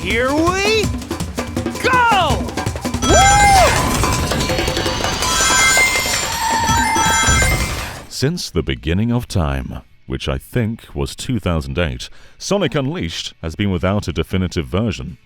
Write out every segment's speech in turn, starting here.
here we go! Since the beginning of time, which I think was 2008, Sonic Unleashed has been without a definitive version.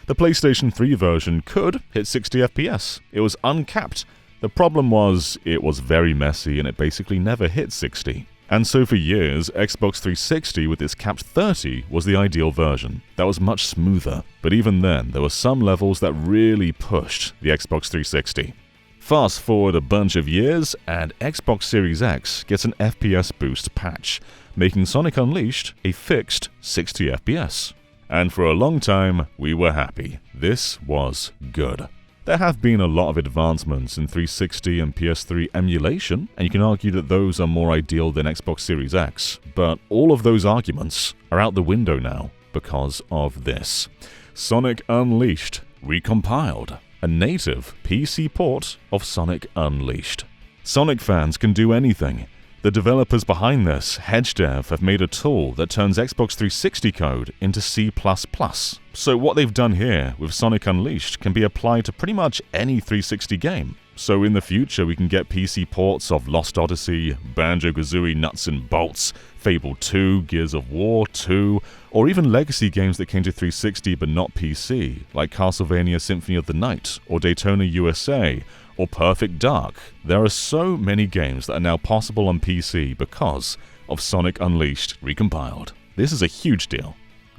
The PlayStation 3 version could hit 60 FPS. It was uncapped. The problem was, it was very messy and it basically never hit 60. And so for years, Xbox 360 with its capped 30 was the ideal version. That was much smoother. But even then, there were some levels that really pushed the Xbox 360. Fast forward a bunch of years, and Xbox Series X gets an FPS boost patch, making Sonic Unleashed a fixed 60 FPS. And for a long time, we were happy. This was good. There have been a lot of advancements in 360 and PS3 emulation, and you can argue that those are more ideal than Xbox Series X, but all of those arguments are out the window now because of this. Sonic Unleashed Recompiled, a native PC port of Sonic Unleashed. Sonic fans can do anything. The developers behind this, HedgeDev, have made a tool that turns Xbox 360 code into C++. So what they've done here with Sonic Unleashed can be applied to pretty much any 360 game. So in the future we can get PC ports of Lost Odyssey, Banjo-Kazooie Nuts and Bolts, Fable 2, Gears of War 2, or even legacy games that came to 360 but not PC, like Castlevania Symphony of the Night, or Daytona USA, or Perfect Dark. There are so many games that are now possible on PC because of Sonic Unleashed Recompiled. This is a huge deal.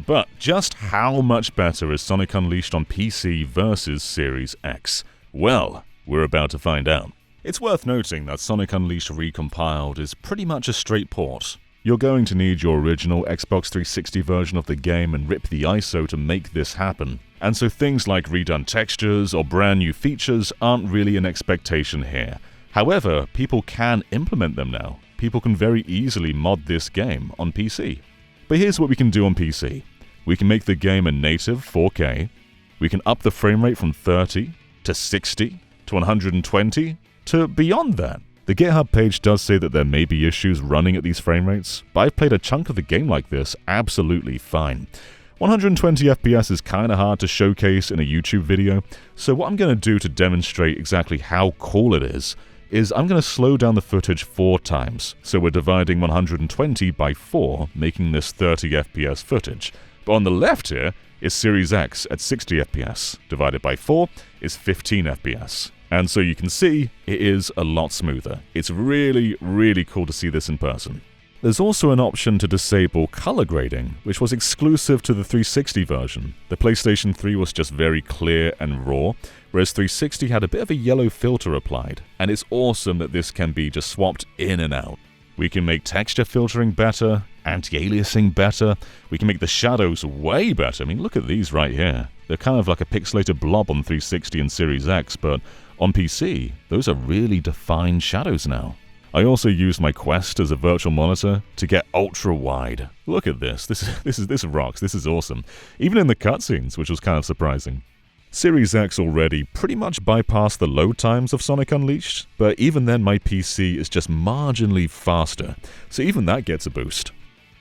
But just how much better is Sonic Unleashed on PC versus Series X? Well, we're about to find out. It's worth noting that Sonic Unleashed Recompiled is pretty much a straight port. You're going to need your original Xbox 360 version of the game and rip the ISO to make this happen. And so things like redone textures or brand new features aren't really an expectation here. However, people can implement them now. People can very easily mod this game on PC. But here's what we can do on PC. We can make the game a native 4K. We can up the frame rate from 30 to 60 to 120 to beyond that. The GitHub page does say that there may be issues running at these frame rates, but I've played a chunk of the game like this absolutely fine. 120 FPS is kinda hard to showcase in a YouTube video, so what I'm gonna do to demonstrate exactly how cool it is I'm gonna slow down the footage 4 times. So we're dividing 120 by 4, making this 30 FPS footage. But on the left here is Series X at 60 FPS, divided by 4 is 15 FPS. And so you can see, it is a lot smoother. It's really, really cool to see this in person. There's also an option to disable color grading, which was exclusive to the 360 version. The PlayStation 3 was just very clear and raw, whereas 360 had a bit of a yellow filter applied. And it's awesome that this can be just swapped in and out. We can make texture filtering better, anti-aliasing better, we can make the shadows way better. I mean, look at these right here. They're kind of like a pixelated blob on 360 and Series X, but on PC, those are really defined shadows now. I also used my Quest as a virtual monitor to get ultra wide. Look at this. This rocks. This is awesome. Even in the cutscenes, which was kind of surprising. Series X already pretty much bypassed the load times of Sonic Unleashed, but even then my PC is just marginally faster, so even that gets a boost.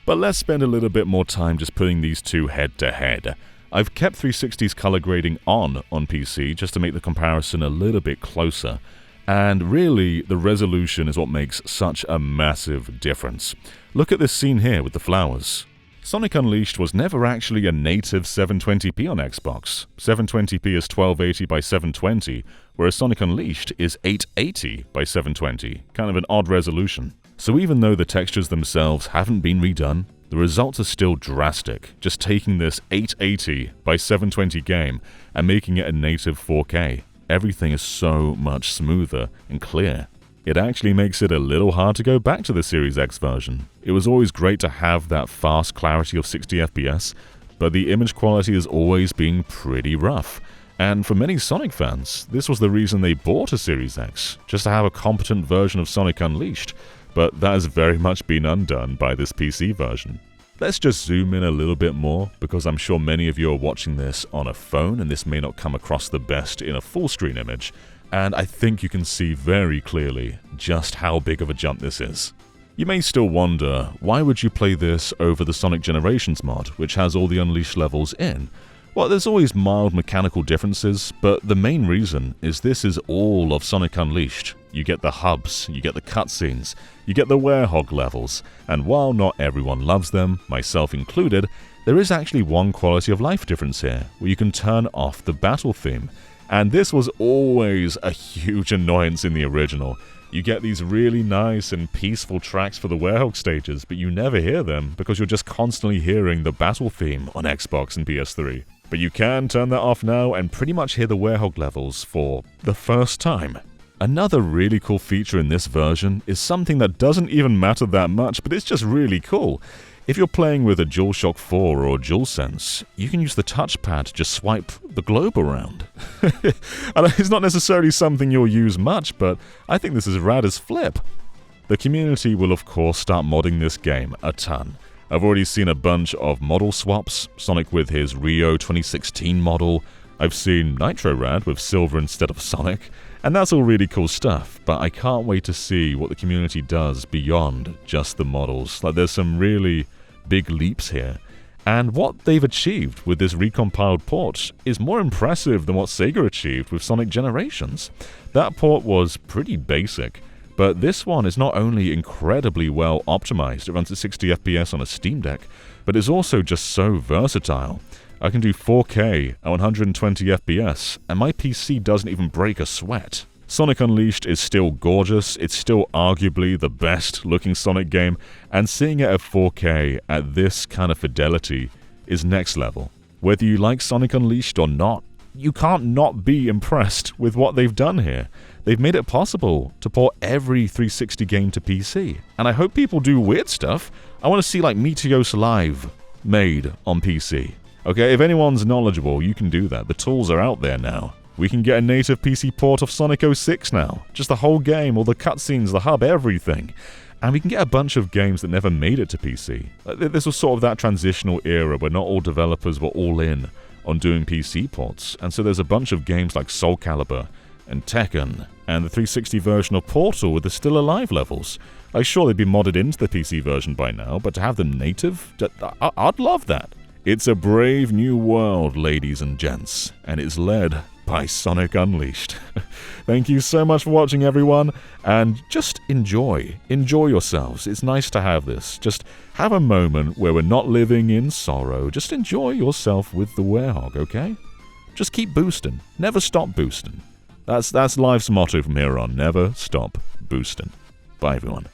But let's spend a little bit more time just putting these two head to head. I've kept 360's color grading on PC just to make the comparison a little bit closer. And really, the resolution is what makes such a massive difference. Look at this scene here with the flowers. Sonic Unleashed was never actually a native 720p on Xbox. 720p is 1280 by 720, whereas Sonic Unleashed is 880 by 720, kind of an odd resolution. So even though the textures themselves haven't been redone, the results are still drastic, just taking this 880 by 720 game and making it a native 4K. Everything is so much smoother and clear. It actually makes it a little hard to go back to the Series X version. It was always great to have that fast clarity of 60 FPS, but the image quality has always been pretty rough. And for many Sonic fans, this was the reason they bought a Series X, just to have a competent version of Sonic Unleashed, but that has very much been undone by this PC version. Let's just zoom in a little bit more, because I'm sure many of you are watching this on a phone and this may not come across the best in a full screen image, and I think you can see very clearly just how big of a jump this is. You may still wonder, why would you play this over the Sonic Generations mod, which has all the Unleashed levels in? Well, there's always mild mechanical differences, but the main reason is this is all of Sonic Unleashed. You get the hubs, you get the cutscenes, you get the werehog levels, and while not everyone loves them, myself included, there is actually one quality of life difference here, where you can turn off the battle theme. And this was always a huge annoyance in the original. You get these really nice and peaceful tracks for the werehog stages, but you never hear them because you're just constantly hearing the battle theme on Xbox and PS3. But you can turn that off now and pretty much hear the werehog levels for the first time. Another really cool feature in this version is something that doesn't even matter that much, but it's just really cool. If you're playing with a DualShock 4 or DualSense, you can use the touchpad to just swipe the globe around. And it's not necessarily something you'll use much, but I think this is rad as flip. The community will of course start modding this game a ton. I've already seen a bunch of model swaps, Sonic with his Rio 2016 model. I've seen Nitro Rad with Silver instead of Sonic, and that's all really cool stuff, but I can't wait to see what the community does beyond just the models. Like, there's some really big leaps here, and what they've achieved with this recompiled port is more impressive than what Sega achieved with Sonic Generations. That port was pretty basic, but this one is not only incredibly well optimized, it runs at 60 FPS on a Steam Deck, but it's also just so versatile. I can do 4K at 120 FPS, and my PC doesn't even break a sweat. Sonic Unleashed is still gorgeous, it's still arguably the best looking Sonic game, and seeing it at 4K at this kind of fidelity is next level. Whether you like Sonic Unleashed or not, you can't not be impressed with what they've done here. They've made it possible to port every 360 game to PC, and I hope people do weird stuff. I want to see like Meteos Live made on PC. Okay, if anyone's knowledgeable, you can do that. The tools are out there now. We can get a native PC port of Sonic 06 now. Just the whole game, all the cutscenes, the hub, everything. And we can get a bunch of games that never made it to PC. This was sort of that transitional era where not all developers were all in on doing PC ports. And so there's a bunch of games like Soul Calibur and Tekken and the 360 version of Portal with the Still Alive levels. I'm sure they'd be modded into the PC version by now, but to have them native, I'd love that. It's a brave new world, ladies and gents, and it's led by Sonic Unleashed. Thank you so much for watching, everyone, and just enjoy yourselves. It's nice to have this. Just have a moment where we're not living in sorrow. Just enjoy yourself with the werehog, okay? Just keep boosting. Never stop boosting. That's life's motto from here on. Never stop boosting. Bye, everyone.